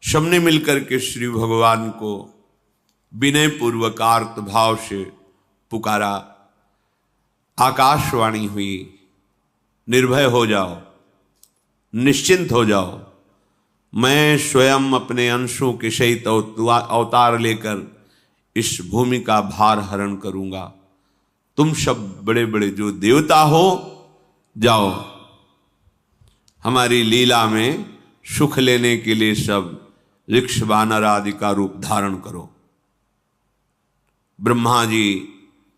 सबने मिलकर के श्री भगवान को विनय पूर्वक आर्त भाव से पुकारा। आकाशवाणी हुई, निर्भय हो जाओ, निश्चिंत हो जाओ, मैं स्वयं अपने अंशों के सहित अवतार लेकर इस भूमि का भार हरण करूंगा। तुम सब बड़े बड़े जो देवता हो, जाओ हमारी लीला में सुख लेने के लिए सब ऋक्ष वानर आदि का रूप धारण करो। ब्रह्मा जी,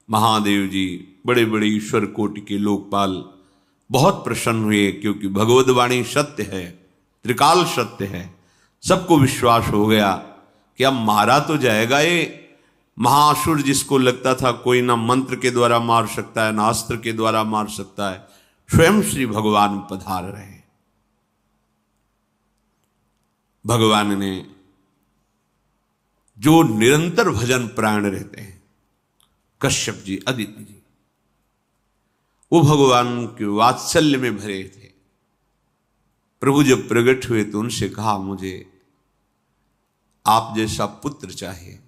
महादेव जी, बड़े बड़े ईश्वर कोटि के लोकपाल बहुत प्रसन्न हुए, क्योंकि भगवद वाणी सत्य है, त्रिकाल सत्य है। सबको विश्वास हो गया कि अब मारा तो जाएगा ये महासुर, जिसको लगता था कोई ना मंत्र के द्वारा मार सकता है, ना अस्त्र के द्वारा मार सकता है। स्वयं श्री भगवान पधार रहे। भगवान ने जो निरंतर भजन प्राण रहते हैं, कश्यप जी, अदिति जी, वो भगवान के वात्सल्य में भरे थे। प्रभु जब प्रकट हुए तो उनसे कहा, मुझे आप जैसा पुत्र चाहिए।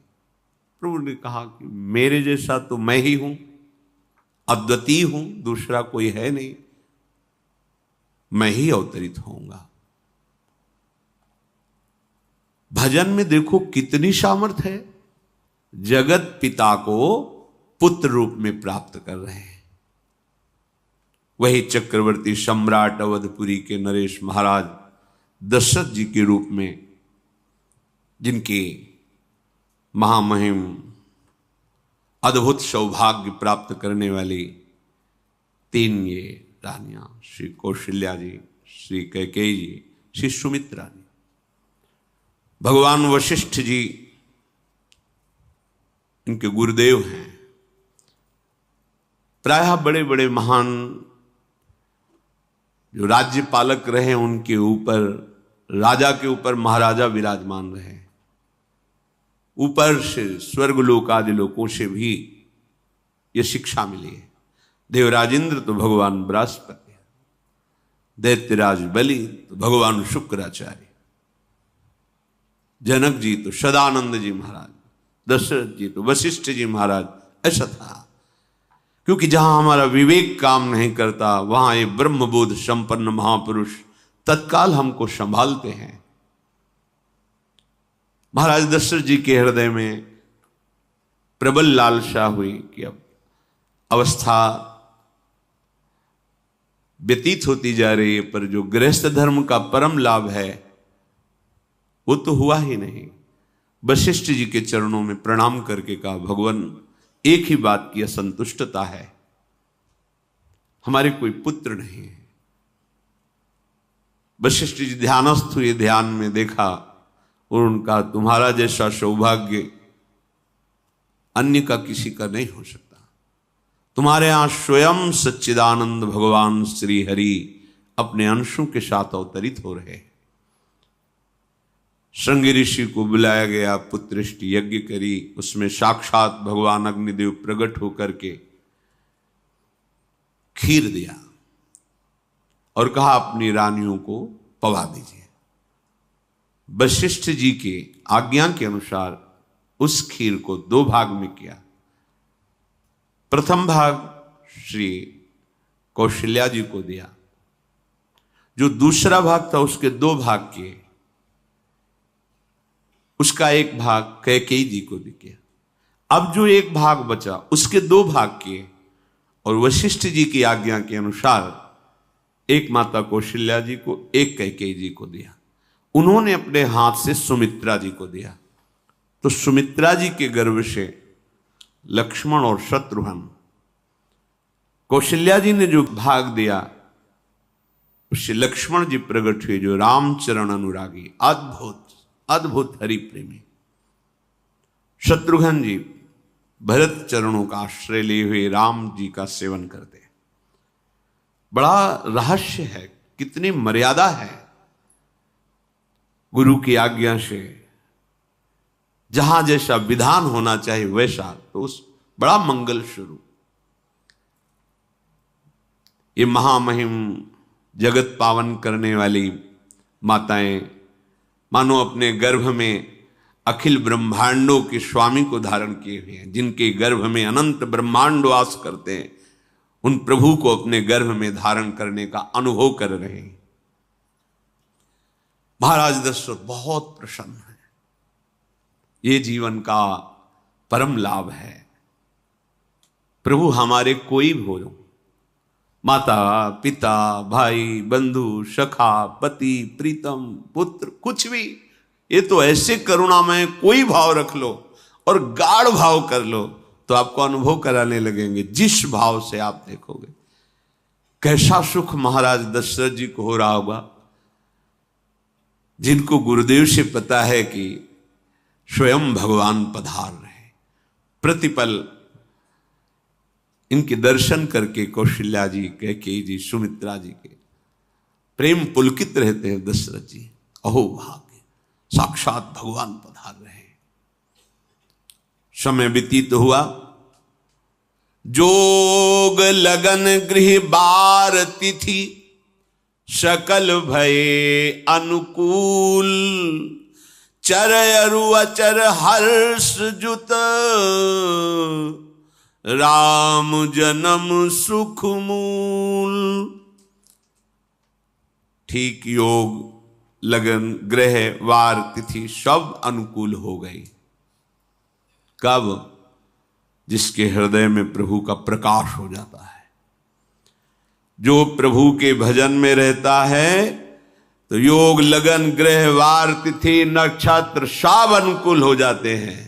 प्रभु ने कहा कि मेरे जैसा तो मैं ही हूं, अद्वितीय हूं, दूसरा कोई है नहीं, मैं ही अवतरित होऊंगा। भजन में देखो कितनी सामर्थ्य है। जगत पिता को पुत्र रूप में प्राप्त कर रहे हैं। वही चक्रवर्ती सम्राट अवधपुरी के नरेश महाराज दशरथ जी के रूप में, जिनके महामहिम अद्भुत सौभाग्य प्राप्त करने वाली 3 ये रानियां, श्री कौशल्या जी, श्री कैकेयी जी, श्री सुमित्रा जी। भगवान वशिष्ठ जी इनके गुरुदेव हैं। प्रायः बड़े बड़े महान जो राज्य पालक रहे, उनके ऊपर, राजा के ऊपर महाराजा विराजमान रहे। ऊपर से स्वर्गलोक आदि लोकों से भी ये शिक्षा मिली है। देवराजेंद्र तो भगवान बृहस्पति, दैत्यराज बलि तो भगवान शुक्राचार्य, जनक जी तो सदानंद जी महाराज, दशरथ जी तो वशिष्ठ जी महाराज। ऐसा था, क्योंकि जहां हमारा विवेक काम नहीं करता, वहां ये ब्रह्मबोध संपन्न महापुरुष तत्काल हमको संभालते हैं। महाराज दशरथ जी के हृदय में प्रबल लालसा हुई कि अब अवस्था व्यतीत होती जा रही है, पर जो गृहस्थ धर्म का परम लाभ है वो तो हुआ ही नहीं। वशिष्ठ जी के चरणों में प्रणाम करके कहा, भगवान एक ही बात की असंतुष्टता है, हमारे कोई पुत्र नहीं है। वशिष्ठ जी ध्यानस्थ हुए, ध्यान में देखा और उनका, तुम्हारा जैसा सौभाग्य अन्य का किसी का नहीं हो सकता। तुम्हारे यहां स्वयं सच्चिदानंद भगवान श्री हरि अपने अंशों के साथ अवतरित हो रहे हैं। श्रृंगी ऋषि को बुलाया गया, पुत्रेष्टि यज्ञ करी, उसमें साक्षात भगवान अग्निदेव प्रकट होकर के खीर दिया और कहा अपनी रानियों को पवा दीजिए। वशिष्ठ जी के आज्ञा के अनुसार उस खीर को 2 भाग में किया। प्रथम भाग श्री कौशल्या जी को दिया, जो दूसरा भाग था उसके 2 भाग किए, उसका 1 भाग कैकेयी जी को दिया। अब जो 1 भाग बचा उसके 2 भाग किए और वशिष्ठ जी की आज्ञा के अनुसार एक माता कौशल्या जी को, एक कैकेयी जी को दिया। उन्होंने अपने हाथ से सुमित्रा जी को दिया। तो सुमित्रा जी के गर्भ से लक्ष्मण और शत्रुघ्न, कौशल्या जी ने जो भाग दिया उससे लक्ष्मण जी प्रकट हुए, जो रामचरण अनुरागी, अद्भुत अद्भुत हरि प्रेमी। शत्रुघ्न जी भरत चरणों का आश्रय लिए हुए राम जी का सेवन करते हैं। बड़ा रहस्य है, कितनी मर्यादा है। गुरु की आज्ञा से जहां जैसा विधान होना चाहिए वैसा, तो उस बड़ा मंगल शुरू। ये महामहिम जगत पावन करने वाली माताएं मानो अपने गर्भ में अखिल ब्रह्मांडों के स्वामी को धारण किए हुए हैं, जिनके गर्भ में अनंत ब्रह्मांड वास करते हैं, उन प्रभु को अपने गर्भ में धारण करने का अनुभव कर रहे हैं। महाराज दशरथ बहुत प्रसन्न है। ये जीवन का परम लाभ है। प्रभु हमारे कोई भी हो, माता पिता भाई बंधु सखा पति प्रीतम पुत्र, कुछ भी, ये तो ऐसे करुणामय कोई भाव रख लो और गाढ़ भाव कर लो तो आपको अनुभव कराने लगेंगे। जिस भाव से आप देखोगे कैसा सुख महाराज दशरथ जी को हो रहा होगा, जिनको गुरुदेव से पता है कि स्वयं भगवान पधार रहे। प्रतिपल इनके दर्शन करके कौशल्या जी, कैकेयी जी, सुमित्रा जी के प्रेम पुलकित रहते हैं। दशरथ जी अहो भाग्य, साक्षात भगवान पधार रहे। समय व्यतीत हुआ, जोग लगन गृह बार तिथि, सकल भये अनुकूल, चर अरु अचर हर्ष जुत, राम जन्म सुख मूल। ठीक योग लगन ग्रह वार तिथि सब अनुकूल हो गई। कब? जिसके हृदय में प्रभु का प्रकाश हो जाता है। जो प्रभु के भजन में रहता है तो योग लगन ग्रह वार तिथि नक्षत्र सब अनुकूल हो जाते हैं।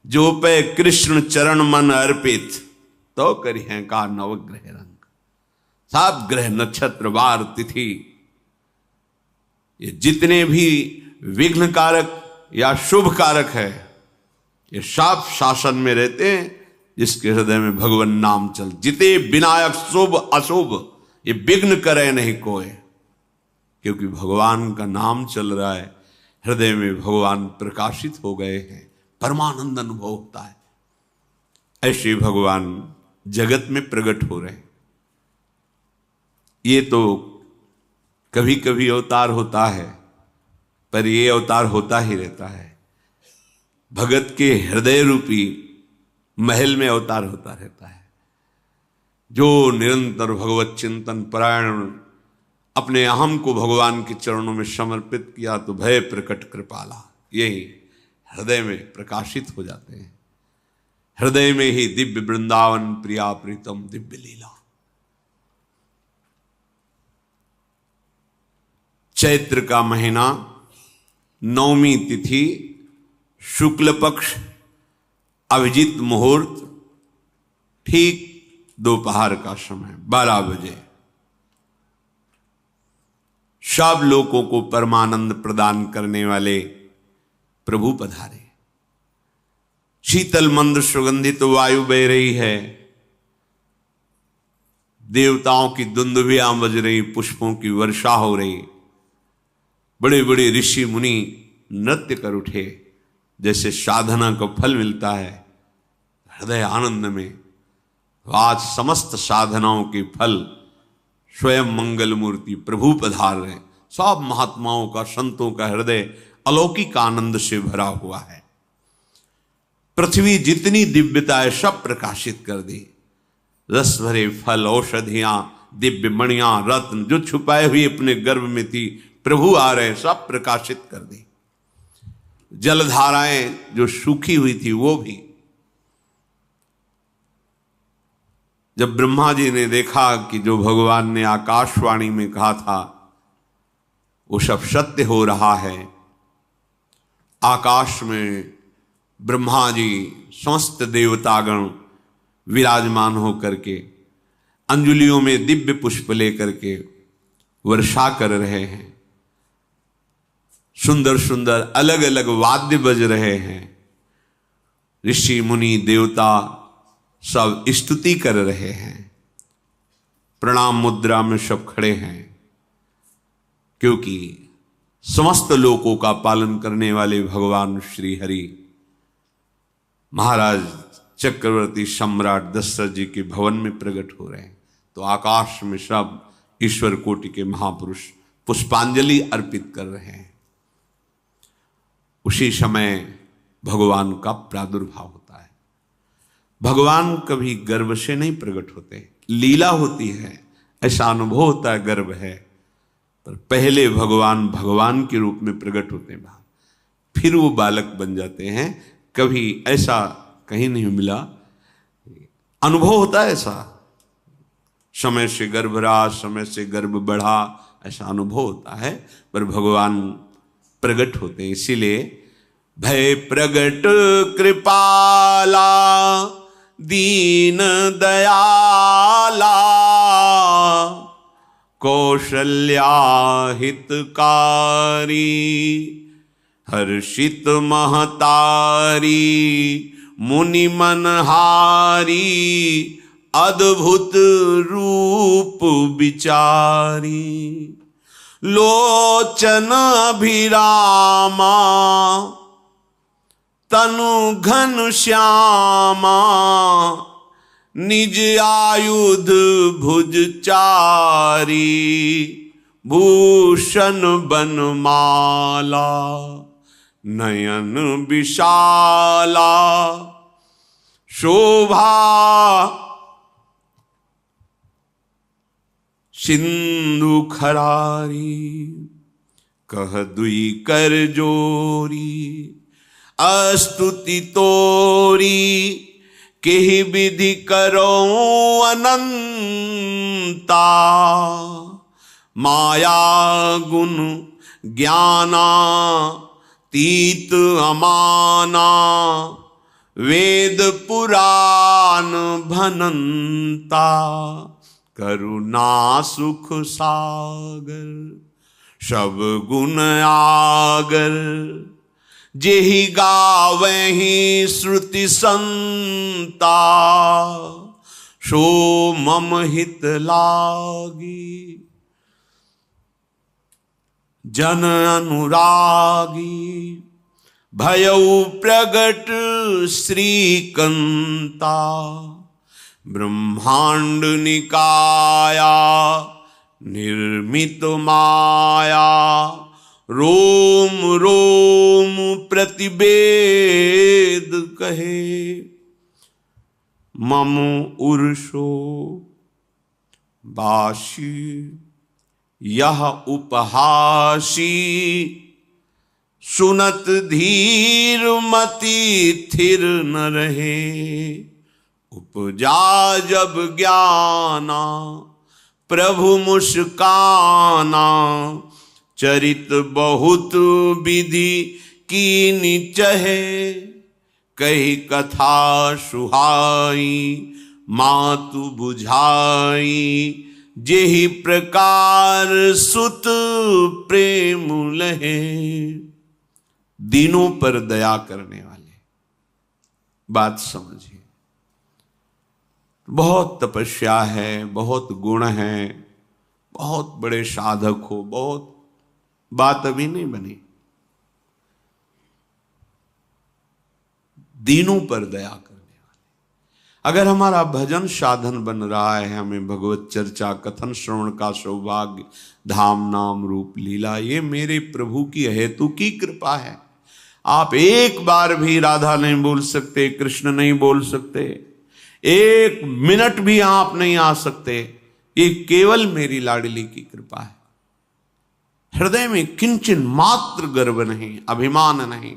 जो पे कृष्ण चरण मन अर्पित, तो करी है का नवग्रह रंग। सब ग्रह नक्षत्र वार तिथि ये जितने भी विघ्न कारक या शुभ कारक है, ये सब शासन में रहते हैं जिसके हृदय में भगवान नाम चल। जिते विनायक शुभ अशुभ ये विघ्न करे नहीं कोई, क्योंकि भगवान का नाम चल रहा है, हृदय में भगवान प्रकाशित हो गए हैं, परमानंद अनुभव होता है। ऐसे भगवान जगत में प्रकट हो रहे हैं। ये तो कभी कभी अवतार होता है, पर ये अवतार होता ही रहता है। भगत के हृदय रूपी महल में अवतार होता रहता है। जो निरंतर भगवत चिंतन परायण अपने अहम को भगवान के चरणों में समर्पित किया तो भय प्रकट कृपाला, यही हृदय में प्रकाशित हो जाते हैं। हृदय में ही दिव्य वृंदावन प्रिया प्रीतम दिव्य लीला। चैत्र का महीना, नवमी तिथि, शुक्ल पक्ष, अभिजीत मुहूर्त, ठीक दोपहर का समय 12 बजे सब लोगों को परमानंद प्रदान करने वाले प्रभु पधारे। शीतल मंद सुगंधित वायु बह रही है, देवताओं की दुंदुभियां बज रही, पुष्पों की वर्षा हो रही, बड़े बड़े ऋषि मुनि नृत्य कर उठे। जैसे साधना को फल मिलता है हृदय आनंद में, आज समस्त साधनाओं के फल स्वयं मंगल मूर्ति प्रभु पधार रहे। सब महात्माओं का, संतों का हृदय अलौकिक आनंद से भरा हुआ है। पृथ्वी जितनी दिव्यता है सब प्रकाशित कर दी। रस भरे फल, औषधियां, दिव्य मणियां, रत्न जो छुपाए हुए अपने गर्भ में थी, प्रभु आ रहे, सब प्रकाशित कर दी। जलधाराएं जो सूखी हुई थी वो भी। जब ब्रह्मा जी ने देखा कि जो भगवान ने आकाशवाणी में कहा था वो सब सत्य हो रहा है, आकाश में ब्रह्मा जी समस्त देवतागण विराजमान होकर के अंजलियों में दिव्य पुष्प लेकर के वर्षा कर रहे हैं, सुंदर सुंदर अलग अलग वाद्य बज रहे हैं, ऋषि मुनि देवता सब स्तुति कर रहे हैं, प्रणाम मुद्रा में सब खड़े हैं, क्योंकि समस्त लोकों का पालन करने वाले भगवान श्री हरि महाराज चक्रवर्ती सम्राट दशरथ जी के भवन में प्रकट हो रहे हैं। तो आकाश में सब ईश्वर कोटि के महापुरुष पुष्पांजलि अर्पित कर रहे हैं। उसी समय भगवान का प्रादुर्भाव होता है। भगवान कभी गर्भ से नहीं प्रकट होते, लीला होती है, ऐसा अनुभव होता है गर्भ है, पर पहले भगवान भगवान के रूप में प्रकट होते हैं बाहर, फिर वो बालक बन जाते हैं। कभी ऐसा कहीं नहीं मिला, अनुभव होता है ऐसा, समय से गर्भ रहा, समय से गर्भ बढ़ा, ऐसा अनुभव होता है, पर भगवान प्रकट होते हैं। इसीलिए भय प्रगट कृपाला दीन दयाला कौशल्या हितकारी हर्षित महतारी मुनि मनहारी अद्भुत रूप विचारी लोचन अभिरामा तनु घन श्यामा निज आयुध भुज चारी भूषण बनमाला नयन विशाला शोभा सिंधु खरारी कह दुई कर जोरी अस्तुति तोरी केहि विधि करो अनंता माया गुण ज्ञाना तीत अमाना वेद पुराण भनंता करुणा सुख सागर सब गुण आगर जेहि गावहि श्रुति संता सो मम हित लागी जन अनुरागी भयउ प्रगट श्रीकंता ब्रह्मांड निकाया निर्मित माया रोम रोम प्रतिवेद कहे मम उर्षो बाशी यह उपहासी सुनत धीर मति थिर न रहे उपजा जब ज्ञाना प्रभु मुस्काना चरित बहुत विधि कीनि चहे कही कथा सुहाई मातु बुझाई जेहि प्रकार सुत प्रेम लहे दीनों पर दया करने वाले। बात समझिए, बहुत तपस्या है, बहुत गुण है, बहुत बड़े साधक हो, बहुत बात अभी नहीं बनी। दीनों पर दया करने वाले। अगर हमारा भजन साधन बन रहा है, हमें भगवत चर्चा कथन श्रवण का सौभाग्य, धाम नाम रूप लीला, ये मेरे प्रभु की हेतु की कृपा है। आप एक बार भी राधा नहीं बोल सकते, कृष्ण नहीं बोल सकते, एक मिनट भी आप नहीं आ सकते, ये केवल मेरी लाडली की कृपा है। हृदय में किंचन मात्र गर्व नहीं, अभिमान नहीं,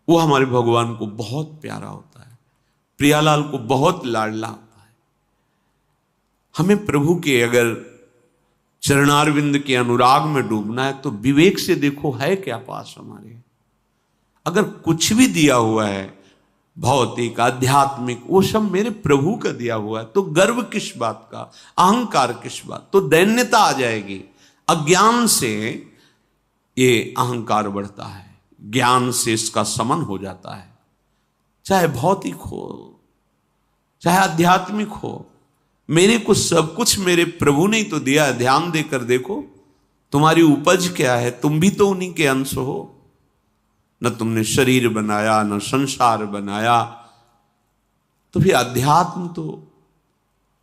वो हमारे भगवान को बहुत प्यारा होता है, प्रियालाल को बहुत लाडला होता है। हमें प्रभु के अगर चरणारविंद के अनुराग में डूबना है तो विवेक से देखो है क्या पास हमारे। अगर कुछ भी दिया हुआ है भौतिक आध्यात्मिक, वो सब मेरे प्रभु का दिया हुआ है, तो गर्व किस बात का, अहंकार किस बात, तो दैन्यता आ जाएगी। अज्ञान से ये अहंकार बढ़ता है, ज्ञान से इसका समन हो जाता है। चाहे भौतिक हो चाहे आध्यात्मिक हो, मेरे को सब कुछ मेरे प्रभु ने तो दिया है। ध्यान देकर देखो तुम्हारी उपज क्या है, तुम भी तो उन्हीं के अंश हो। न तुमने शरीर बनाया, न संसार बनाया, तो फिर अध्यात्म तो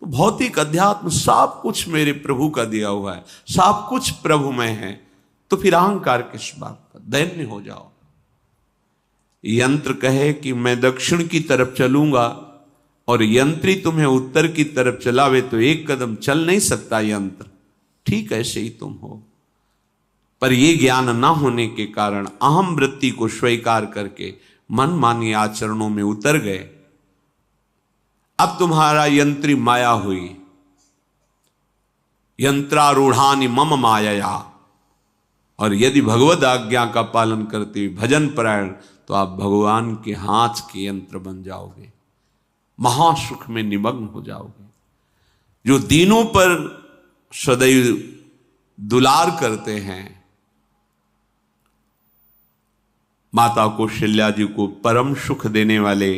भौतिक अध्यात्म सब कुछ मेरे प्रभु का दिया हुआ है, सब कुछ प्रभु में है। तो फिर अहंकार किस बात का, दैन्य हो जाओ। यंत्र कहे कि मैं दक्षिण की तरफ चलूंगा और यंत्री तुम्हें उत्तर की तरफ चलावे तो एक कदम चल नहीं सकता यंत्र, ठीक ऐसे ही तुम हो। पर यह ज्ञान न होने के कारण अहम वृत्ति को स्वीकार करके मनमानी आचरणों में उतर गए। अब तुम्हारा यंत्री माया हुई, यंत्रारूढ़ानि मम मायया। और यदि भगवद आज्ञा का पालन करते हुए भजन परायण, तो आप भगवान के हाथ के यंत्र बन जाओगे, महासुख में निमग्न हो जाओगे। जो दीनों पर सदैव दुलार करते हैं, माता कौशल्या जी को परम सुख देने वाले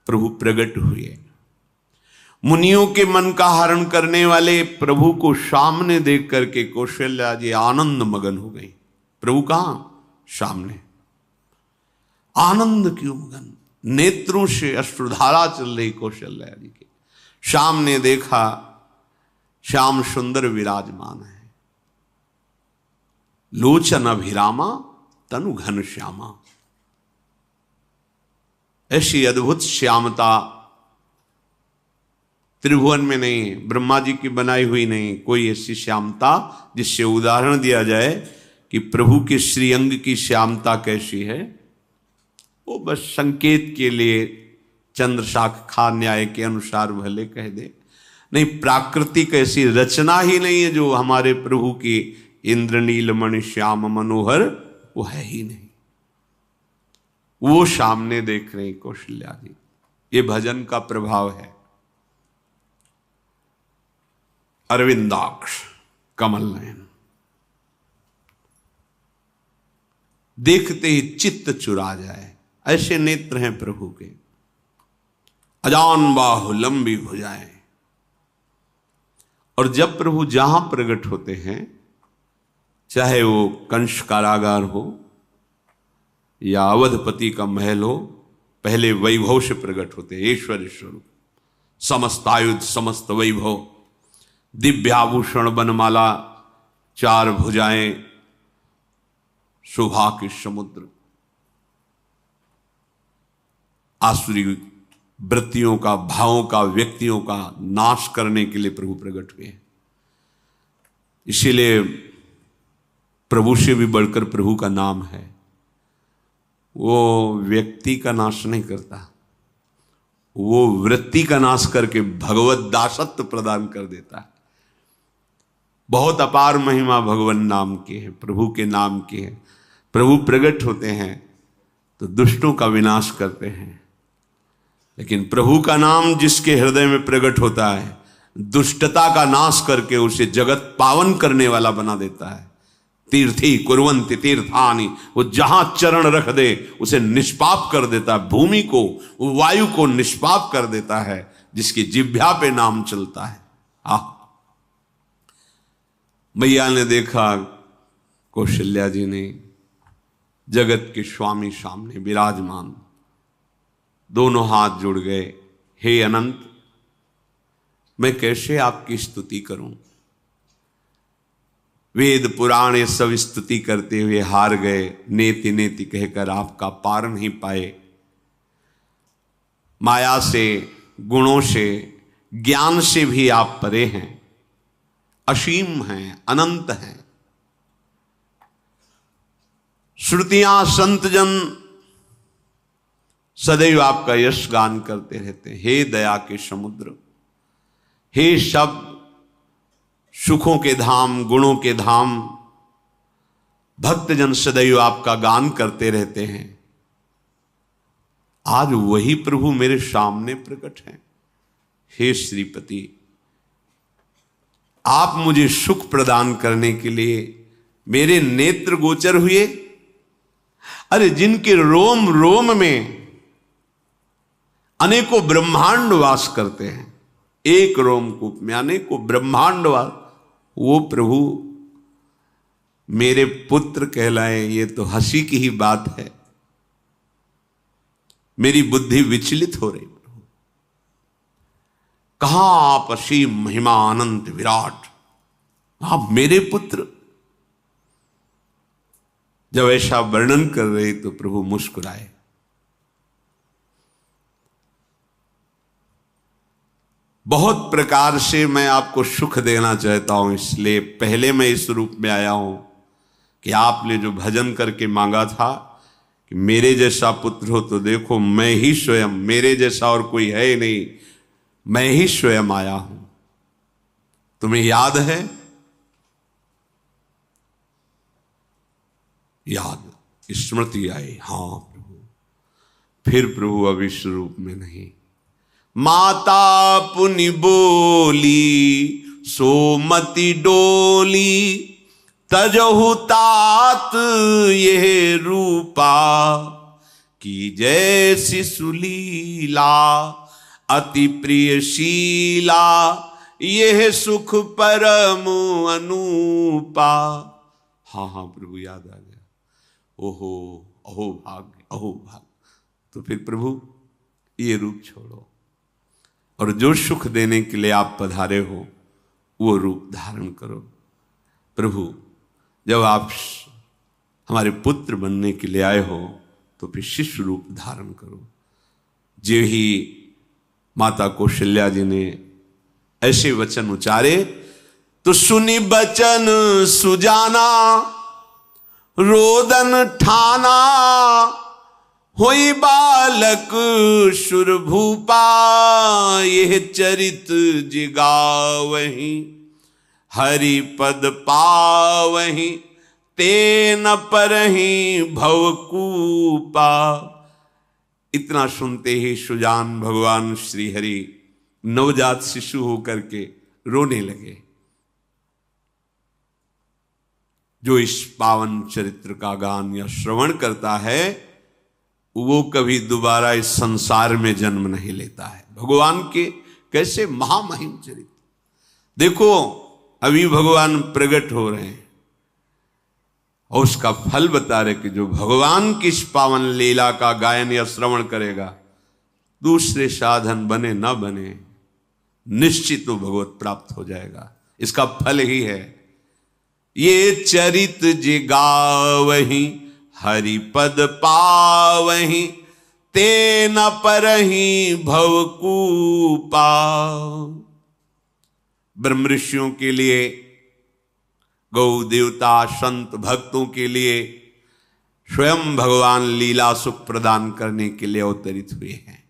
प्रभु प्रकट हुए। मुनियों के मन का हरण करने वाले प्रभु को सामने देख करके कौशल्या जी आनंद मगन हो गई। प्रभु कहां? सामने। आनंद क्यों मगन? नेत्रों से अश्रुधारा चल रही कौशल्या जी के। सामने देखा श्याम सुंदर विराजमान है, लोचन अभिरामा तनु घन श्यामा। ऐसी अद्भुत श्यामता त्रिभुवन में नहीं, ब्रह्मा जी की बनाई हुई नहीं कोई ऐसी श्यामता जिससे उदाहरण दिया जाए कि प्रभु के श्रीअंग की श्यामता कैसी है। वो बस संकेत के लिए चंद्रशाखा न्याय के अनुसार भले कह दे, नहीं प्राकृतिक ऐसी रचना ही नहीं है जो हमारे प्रभु की इंद्रनीलमणि श्याम मनोहर, वो है ही नहीं। वो सामने देख रहे कौशल्या जी। ये भजन का प्रभाव है। अरविंदाक्ष कमल नयन, देखते ही चित्त चुरा जाए, ऐसे नेत्र हैं प्रभु के। अजान बाहु लंबी भुजाएं। और जब प्रभु जहां प्रकट होते हैं, चाहे वो कंस कारागार हो या अवधपति का महल हो, पहले वैभव से प्रकट होते हैं। ऐश्वर्य स्वरूप, समस्त आयुध, समस्त वैभव, दिव्याभूषण, बनमाला, चार भुजाएं, शोभा के समुद्र। आसुरी वृत्तियों का, भावों का, व्यक्तियों का नाश करने के लिए प्रभु प्रकट हुए। इसीलिए प्रभु से भी बढ़कर प्रभु का नाम है। वो व्यक्ति का नाश नहीं करता, वो वृत्ति का नाश करके भगवत दासत्व प्रदान कर देता है। बहुत अपार महिमा भगवान नाम की है, प्रभु के नाम की है। प्रभु प्रकट होते हैं तो दुष्टों का विनाश करते हैं, लेकिन प्रभु का नाम जिसके हृदय में प्रकट होता है, दुष्टता का नाश करके उसे जगत पावन करने वाला बना देता है। तीर्थी कुर्वन्ति तीर्थानि, वो जहां चरण रख दे उसे निष्पाप कर देता है। भूमि को, वायु को निष्पाप कर देता है जिसकी जिह्वा पे नाम चलता है। मैया ने देखा, कौशल्या जी ने, जगत के स्वामी सामने विराजमान, दोनों हाथ जुड़ गए। हे अनंत, मैं कैसे आपकी स्तुति करूं? वेद पुराण ये सब स्तुति करते हुए हार गए। नेति नेति कहकर आपका पार नहीं पाए। माया से, गुणों से, ज्ञान से भी आप परे हैं, असीम हैं, अनंत हैं। श्रुतियां, संतजन सदैव आपका यश गान करते रहते हैं। हे दया के समुद्र, हे शब्द, सुखों के धाम, गुणों के धाम, भक्तजन सदैव आपका गान करते रहते हैं। आज वही प्रभु मेरे सामने प्रकट हैं। हे श्रीपति, आप मुझे सुख प्रदान करने के लिए मेरे नेत्र गोचर हुए। अरे जिनके रोम रोम में अनेकों ब्रह्मांड वास करते हैं, एक रोमकूप में अनेकों ब्रह्मांड वास, वो प्रभु मेरे पुत्र कहलाए, ये तो हंसी की ही बात है। मेरी बुद्धि विचलित हो रही। प्रभु कहां आप असीम महिमा अनंत विराट, आप मेरे पुत्र। जब ऐसा वर्णन कर रहे तो प्रभु मुस्कुराए। बहुत प्रकार से मैं आपको सुख देना चाहता हूं, इसलिए पहले मैं इस रूप में आया हूं कि आपने जो भजन करके मांगा था कि मेरे जैसा पुत्र हो, तो देखो मैं ही स्वयं, मेरे जैसा और कोई है ही नहीं, मैं ही स्वयं आया हूं। तुम्हें याद है? याद, स्मृति आई। हाँ प्रभु। फिर प्रभु अब इस रूप में नहीं। माता पुनि बोली सोमति डोली, तजहु तात ये रूपा, की जैसी सुलीला अति प्रियशीला, यह सुख परम अनूपा। हाँ हाँ प्रभु, याद आ गया। ओहो, अहो भाग्य, अहो भाग्य। तो फिर प्रभु ये रूप छोड़ो और जो सुख देने के लिए आप पधारे हो वो रूप धारण करो। प्रभु जब आप हमारे पुत्र बनने के लिए आए हो तो फिर शिष्य रूप धारण करो। जो ही माता कौशल्या जी ने ऐसे वचन उचारे तो सुनी बचन सुजाना, रोदन ठाना, होई बालक सुरभूपा, यह चरित जिगावहीं, हरि पद पावहीं, तेन परहीं भवकूपा। इतना सुनते ही सुजान भगवान श्री हरि नवजात शिशु होकर के रोने लगे। जो इस पावन चरित्र का गान या श्रवण करता है वो कभी दोबारा इस संसार में जन्म नहीं लेता है। भगवान के कैसे महामहिम चरित्र। देखो अभी भगवान प्रकट हो रहे हैं और उसका फल बता रहे कि जो भगवान की इस पावन लीला का गायन या श्रवण करेगा, दूसरे साधन बने ना बने, निश्चित तो भगवत प्राप्त हो जाएगा। इसका फल ही है ये चरित जिगावहीं, हरि पद पावहीं, तेन परहीं भवकूपा। ब्रह्म ऋषियों के लिए, गौ देवता संत भक्तों के लिए स्वयं भगवान लीला सुख प्रदान करने के लिए अवतरित हुए हैं।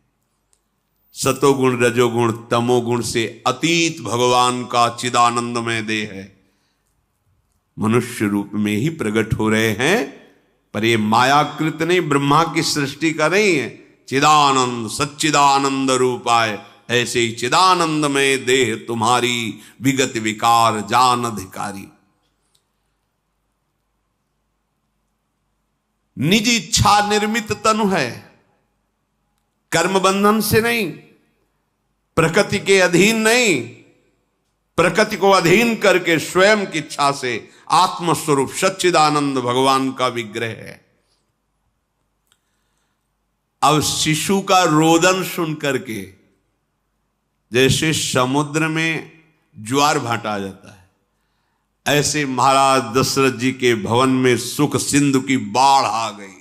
सतोगुण रजोगुण तमोगुण से अतीत भगवान का चिदानंदमय देह है, मनुष्य रूप में ही प्रकट हो रहे हैं। पर ये मायाकृत नहीं, ब्रह्मा की सृष्टि का नहीं है। चिदानंद सच्चिदानंद रूपाय, ऐसे ही चिदानंदमय देह तुम्हारी, विगत विकार जान अधिकारी। निज इच्छा निर्मित तनु है, कर्म बंधन से नहीं, प्रकृति के अधीन नहीं, प्रकृति को अधीन करके स्वयं की इच्छा से आत्मस्वरूप सच्चिदानंद भगवान का विग्रह है। अब शिशु का रोदन सुन करके जैसे समुद्र में ज्वार भाटा जाता है, ऐसे महाराज दशरथ जी के भवन में सुख सिंधु की बाढ़ आ गई।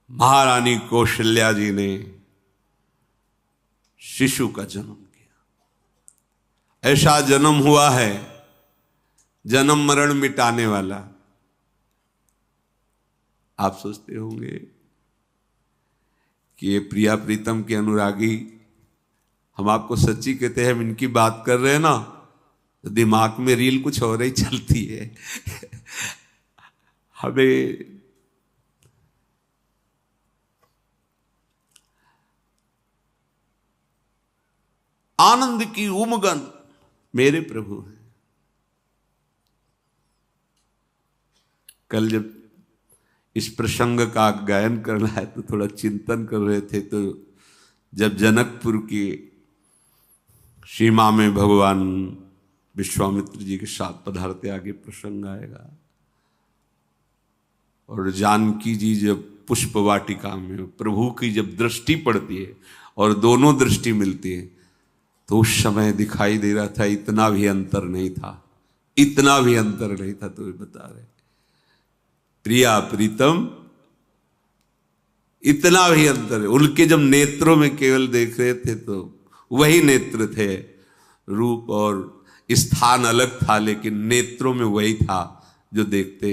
महारानी कौशल्या जी ने शिशु का जन्म किया। ऐसा जन्म हुआ है जन्म मरण मिटाने वाला। आप सोचते होंगे कि ये प्रिया प्रीतम के अनुरागी, हम आपको सच्ची कहते हैं, हम इनकी बात कर रहे हैं ना तो दिमाग में रील कुछ और ही चलती है। हमें आनंद की उमगन मेरे प्रभु हैं। कल जब इस प्रसंग का गायन करना है तो थोड़ा चिंतन कर रहे थे, तो जब जनकपुर की सीमा में भगवान विश्वामित्र जी के साथ पधारते, आगे प्रसंग आएगा, और जानकी जी जब पुष्प वाटिका में प्रभु की जब दृष्टि पड़ती है और दोनों दृष्टि मिलती है, तो उस समय दिखाई दे रहा था इतना भी अंतर नहीं था, इतना भी अंतर नहीं था। तो बता रहे प्रिया प्रीतम, इतना भी अंतर है। उनके जब नेत्रों में केवल देख रहे थे तो वही नेत्र थे, रूप और स्थान अलग था, लेकिन नेत्रों में वही था जो देखते,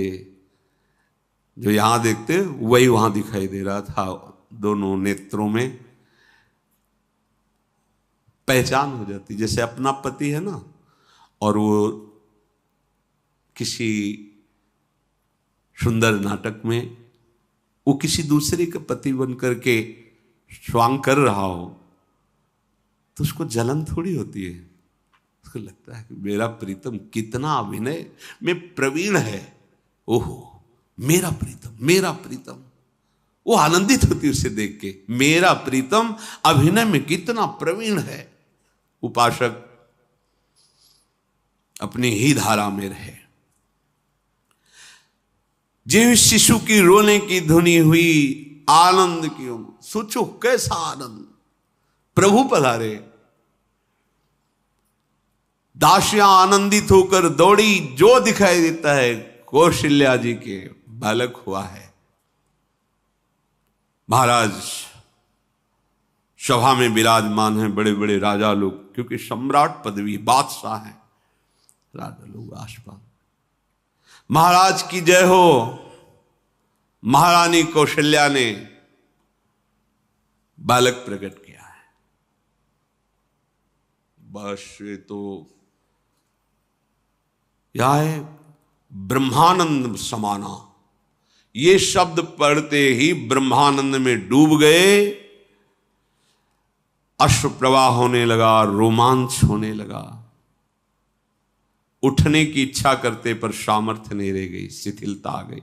जो यहां देखते वही वहां दिखाई दे रहा था। दोनों नेत्रों में पहचान हो जाती, जैसे अपना पति है ना, और वो किसी सुंदर नाटक में वो किसी दूसरे का पति बन करके स्वांग कर रहा हो तो उसको जलन थोड़ी होती है, उसको लगता है कि मेरा प्रीतम कितना अभिनय में प्रवीण है, ओहो मेरा प्रीतम, मेरा प्रीतम। वो आनंदित होती है उसे देख के, मेरा प्रीतम अभिनय में कितना प्रवीण है। उपासक अपनी ही धारा में रहे। जीव शिशु की रोने की धुनी हुई, आनंद की सोचो कैसा आनंद, प्रभु पधारे। दासियां आनंदित होकर दौड़ी, जो दिखाई देता है कौशल्या जी के बालक हुआ है। महाराज सभा में विराजमान हैं, बड़े बड़े राजा लोग, क्योंकि सम्राट पदवी, बादशाह है, राजा लोग आसपास। महाराज की जय हो। महारानी कौशल्या ने बालक प्रकट किया है। बस ये तो यह है ब्रह्मानंद समाना। ये शब्द पढ़ते ही ब्रह्मानंद में डूब गए, अश्रु प्रवाह होने लगा, रोमांच होने लगा। उठने की इच्छा करते पर सामर्थ्य नहीं रह गई, शिथिलता आ गई।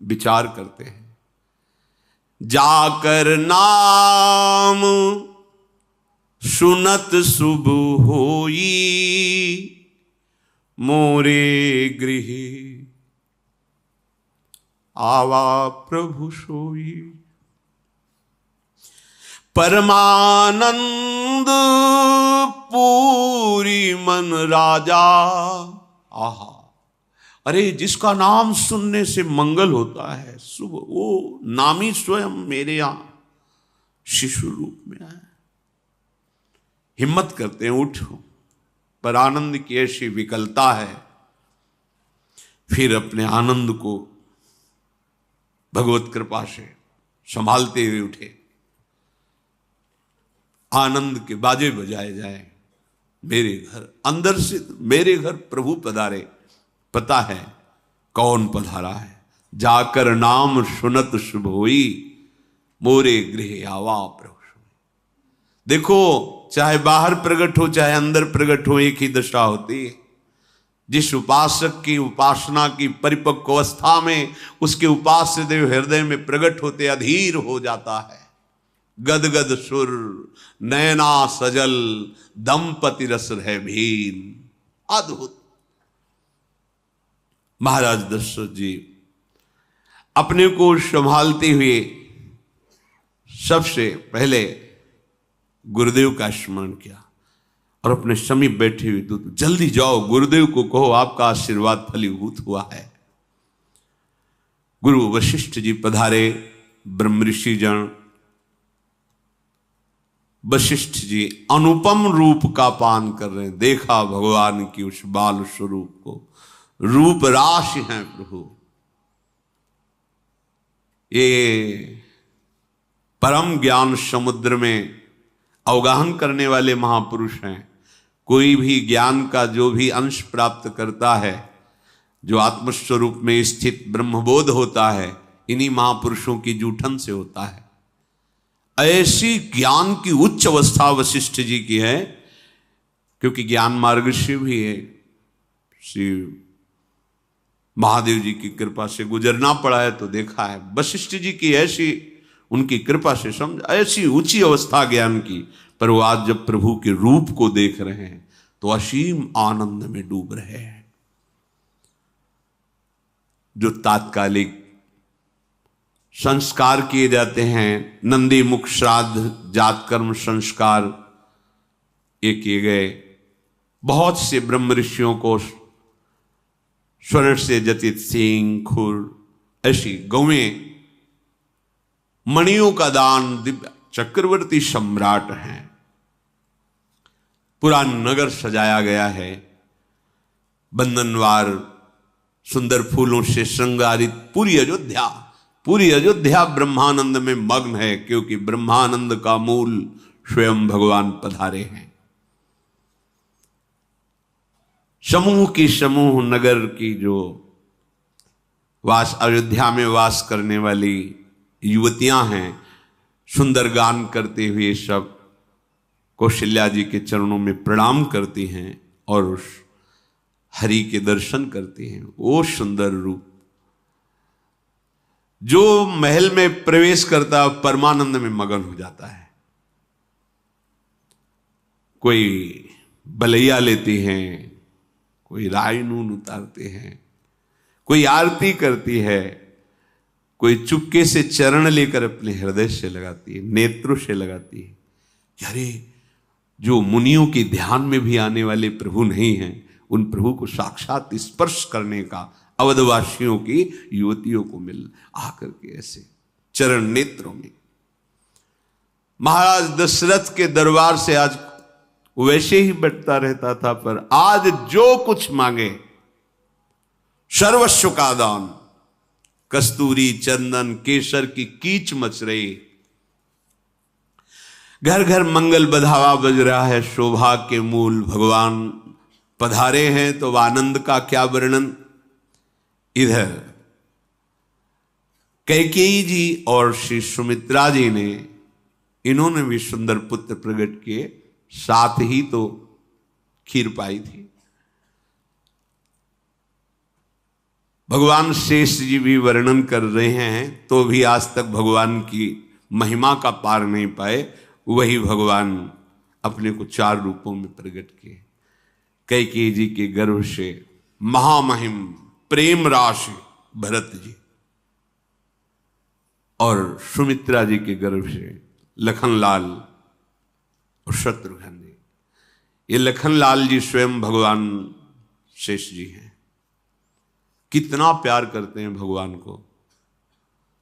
विचार करते हैं, जाकर नाम सुनत शुभ होई, मोरे गृह आवा प्रभु सोई। परमानंद पूरी मन राजा। आहा, अरे जिसका नाम सुनने से मंगल होता है, शुभ, वो नामी स्वयं मेरे यहां शिशु रूप में आए। हिम्मत करते हैं, उठो, पर आनंद की ऐसी विकलता है, फिर अपने आनंद को भगवत कृपा से संभालते हुए उठे। आनंद के बाजे बजाए जाए, मेरे घर, अंदर से मेरे घर प्रभु पधारे। पता है कौन पधारा है, जाकर नाम सुनत शुभ होई, मोरे गृह आवा प्रभु सोई। देखो, चाहे बाहर प्रकट हो चाहे अंदर प्रकट हो, एक ही दशा होती है। जिस उपासक की उपासना की परिपक्व अवस्था में उसके उपास्य देव हृदय में प्रकट होते अधीर हो जाता है। गदगद सुर नयना सजल, दंपति रस है भीन। अद्भुत। महाराज दशरथ जी अपने को संभालते हुए सबसे पहले गुरुदेव का स्मरण किया और अपने समीप बैठे हुए दूत, जल्दी जाओ गुरुदेव को कहो आपका आशीर्वाद फलीभूत हुआ है। गुरु वशिष्ठ जी पधारे। ब्रह्म ऋषि जन वशिष्ठ जी अनुपम रूप का पान कर रहे हैं। देखा भगवान की उस बाल स्वरूप को, रूप राशि हैं प्रभु। ये परम ज्ञान समुद्र में अवगाहन करने वाले महापुरुष हैं। कोई भी ज्ञान का जो भी अंश प्राप्त करता है, जो आत्मस्वरूप में स्थित ब्रह्मबोध होता है, इन्हीं महापुरुषों की जूठन से होता है। ऐसी ज्ञान की उच्च अवस्था वशिष्ठ जी की है, क्योंकि ज्ञान मार्ग से भी है, श्री महादेव जी की कृपा से गुजरना पड़ा है तो देखा है। वशिष्ठ जी की ऐसी उनकी कृपा से समझ, ऐसी ऊंची अवस्था ज्ञान की, पर वो आज जब प्रभु के रूप को देख रहे हैं तो असीम आनंद में डूब रहे हैं। जो तात्कालिक संस्कार किए जाते हैं, नंदी मुख श्राद्ध जात कर्म संस्कार ये किए गए। बहुत से ब्रह्म ऋषियों को स्वर्ण से जटित सींग खुर ऐसी गौएं, मणियों का दान, दिव्य चक्रवर्ती सम्राट हैं। पूरा नगर सजाया गया है, बंधनवार सुंदर फूलों से श्रृंगारित पूरी अयोध्या ब्रह्मानंद में मग्न है, क्योंकि ब्रह्मानंद का मूल स्वयं भगवान पधारे हैं। समूह नगर की जो अयोध्या में वास करने वाली युवतियां हैं, सुंदर गान करते हुए सब कौशल्या जी के चरणों में प्रणाम करती हैं और उस हरि के दर्शन करती हैं। वो सुंदर रूप जो महल में प्रवेश करता परमानंद में मगन हो जाता है। कोई बलैया लेती हैं, कोई राय नून उतारते हैं, कोई आरती करती है, कोई चुपके से चरण लेकर अपने हृदय से लगाती है, नेत्रों से लगाती है। अरे जो मुनियों के ध्यान में भी आने वाले प्रभु नहीं हैं, उन प्रभु को साक्षात स्पर्श करने का अवधवासियों की युवतियों को मिल आकर के ऐसे चरण नेत्रों में। महाराज दशरथ के दरबार से आज वैसे ही बटता रहता था, पर आज जो कुछ मांगे सर्वस्व का दान। कस्तूरी चंदन केसर की कीच मच रही, घर घर मंगल बधावा बज रहा है। शोभा के मूल भगवान पधारे हैं, तो आनंद का क्या वर्णन। इधर कैकेयी जी और श्री सुमित्रा जी ने, इन्होंने भी सुंदर पुत्र प्रकट किए, साथ ही तो खीर पाई थी। भगवान शेष जी भी वर्णन कर रहे हैं, तो भी आज तक भगवान की महिमा का पार नहीं पाए। वही भगवान अपने को 4 रूपों में प्रकट किए। कैकेयी जी के गर्भ से महामहिम प्रेम राशि भरत जी, और सुमित्रा जी के गर्भ से लखनलाल और शत्रुघ्न जी। ये लखनलाल जी स्वयं भगवान शेष जी हैं। कितना प्यार करते हैं भगवान को,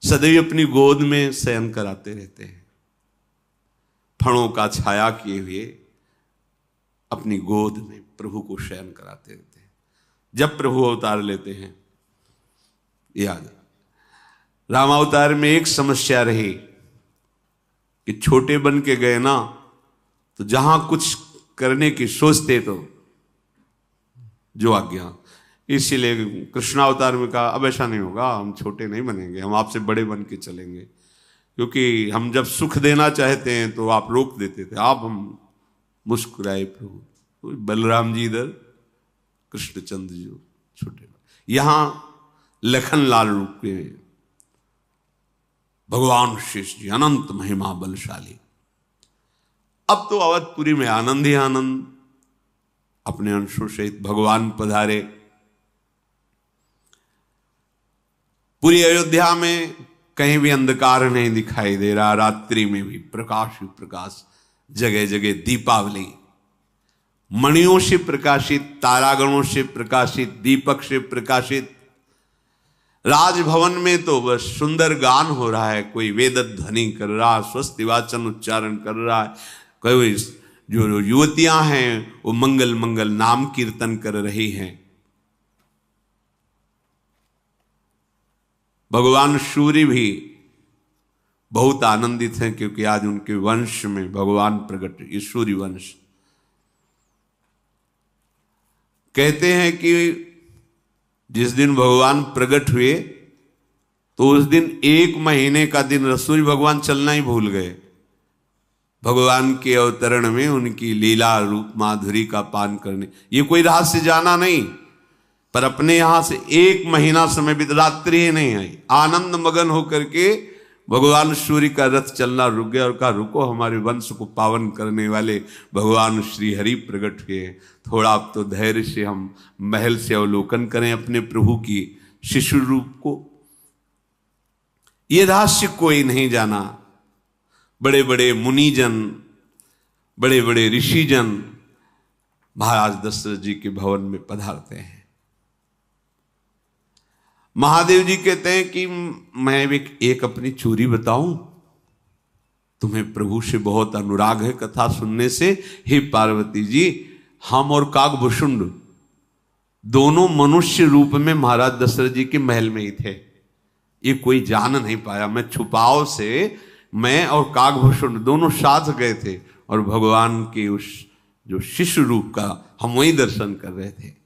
सदैव अपनी गोद में शयन कराते रहते हैं। फणों का छाया किए हुए अपनी गोद में प्रभु को शयन कराते रहते हैं। जब प्रभु अवतार लेते हैं, याद रामावतार में एक समस्या रही कि छोटे बन के गए ना, तो जहां कुछ करने की सोचते तो जो आज्ञा। इसीलिए कृष्णावतार में कहा अब ऐसा नहीं होगा, हम छोटे नहीं बनेंगे, हम आपसे बड़े बन के चलेंगे, क्योंकि हम जब सुख देना चाहते हैं तो आप रोक देते थे। आप हम मुस्कुराए प्रभु। तो बलराम जी इधर, कृष्णचंद्र जी छोटे, यहां लखनलाल रूप के भगवान शेष जी अनंत महिमा बलशाली। अब तो अवधपुरी में आनंद ही आनंद, अपने अंशों सहित भगवान पधारे। पूरी अयोध्या में कहीं भी अंधकार नहीं दिखाई दे रहा, रात्रि में भी प्रकाश ही प्रकाश, जगह जगह दीपावली, मणियों से प्रकाशित, तारागणों से प्रकाशित, दीपक से प्रकाशित। राजभवन में तो बस सुंदर गान हो रहा है, कोई वेद ध्वनि कर रहा, स्वस्ति वाचन उच्चारण कर रहा है, कोई जो युवतियां हैं वो मंगल मंगल नाम कीर्तन कर रही हैं। भगवान सूर्य भी बहुत आनंदित हैं, क्योंकि आज उनके वंश में भगवान प्रकट, ये सूर्य वंश। कहते हैं कि जिस दिन भगवान प्रकट हुए तो उस दिन 1 महीने का दिन सूर्य भगवान चलना ही भूल गए। भगवान के अवतरण में उनकी लीला रूप माधुरी का पान करने, ये कोई रहस्य जाना नहीं, पर अपने यहां से 1 महीना समय भी रात्रि ही नहीं आई। आनंद मगन होकर के भगवान सूर्य का रथ चलना रुक गया और कहा रुको, हमारे वंश को पावन करने वाले भगवान श्री हरि प्रकट हुए। थोड़ा अब तो धैर्य से हम महल से अवलोकन करें अपने प्रभु की शिशु रूप को। ये रहस्य कोई नहीं जाना। बड़े बड़े मुनिजन, बड़े बड़े ऋषिजन महाराज दशरथ जी के भवन में पधारते हैं। महादेव जी कहते हैं कि मैं एक अपनी चोरी बताऊं, तुम्हें प्रभु से बहुत अनुराग है कथा सुनने से। हे पार्वती जी, हम और काकभूषुंड दोनों मनुष्य रूप में महाराज दशरथ जी के महल में ही थे। ये कोई जान नहीं पाया। मैं छुपाव से, मैं और काकभूषुंड दोनों साथ गए थे और भगवान के उस जो शिष्य रूप का हम वही दर्शन कर रहे थे।